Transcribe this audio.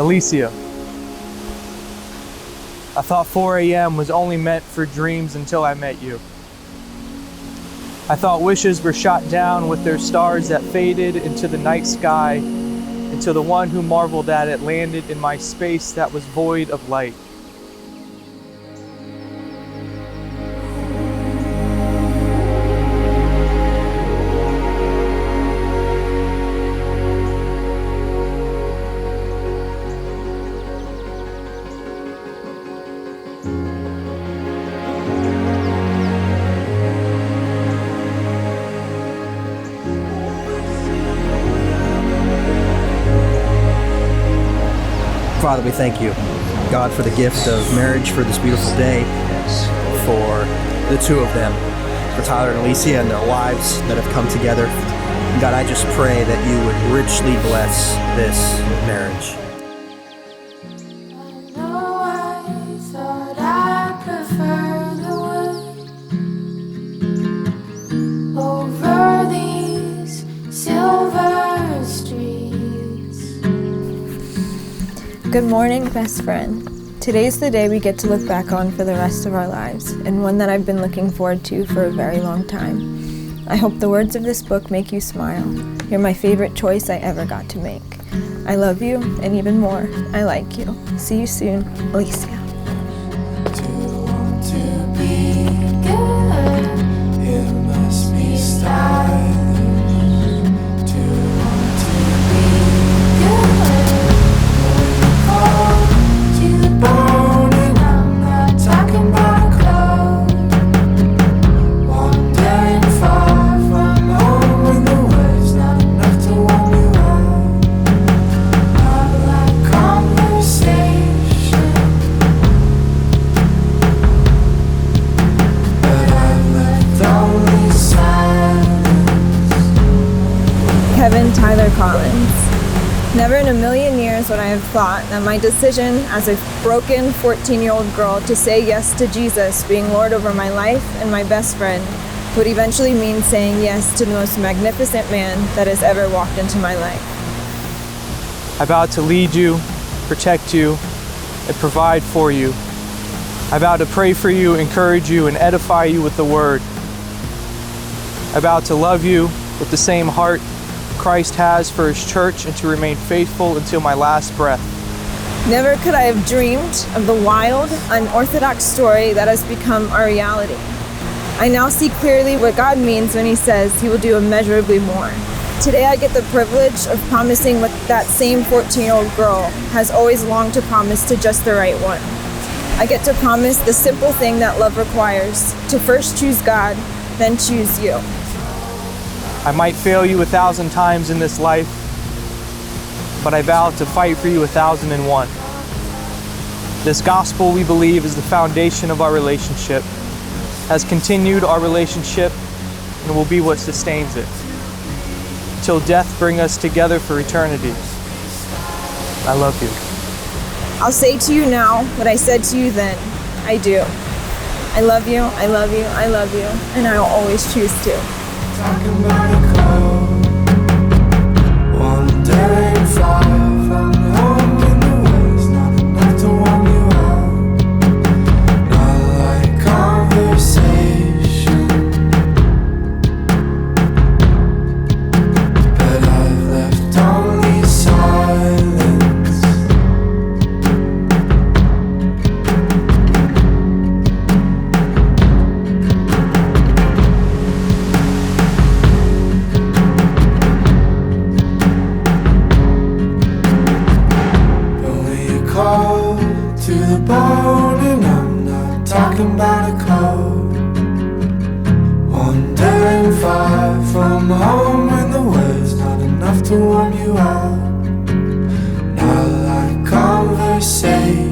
Alyssia. I thought 4 a.m. was only meant for dreams until I met you. I thought wishes were shot down with their stars that faded into the night sky, until the one who marveled at it landed in my space that was void of light. Father, we thank you, God, for the gift of marriage, for this beautiful day, for the two of them, for Tyler and Alyssia and their wives that have come together. God, I just pray that you would richly bless this marriage. Good morning, best friend. Today's the day we get to look back on for the rest of our lives, and one that I've been looking forward to for a very long time. I hope the words of this book make you smile. You're my favorite choice I ever got to make. I love you, and even more, I like you. See you soon, Alyssia. Tyler Collins. Never in a million years would I have thought that my decision as a broken 14-year-old girl to say yes to Jesus being Lord over my life and my best friend would eventually mean saying yes to the most magnificent man that has ever walked into my life. I vow to lead you, protect you, and provide for you. I vow to pray for you, encourage you, and edify you with the word. I vow to love you with the same heart Christ has for his church and to remain faithful until my last breath. Never could I have dreamed of the wild, unorthodox story that has become our reality. I now see clearly what God means when he says he will do immeasurably more. Today I get the privilege of promising what that same 14-year-old girl has always longed to promise to just the right one. I get to promise the simple thing that love requires, to first choose God, then choose you. I might fail you 1,000 times in this life, but I vow to fight for you 1,001. This gospel, we believe, is the foundation of our relationship, has continued our relationship, and will be what sustains it, till death bring us together for eternity. I love you. I'll say to you now what I said to you then. I do. I love you, I love you, I love you, and I will always choose to. Talking about a cloud, wandering far from home in the woods, not enough to warm you out, not like conversation, but I've left only silence. To the bone, and I'm not talking about a code. Wandering far from home when the words not enough to warm you out, not like conversation.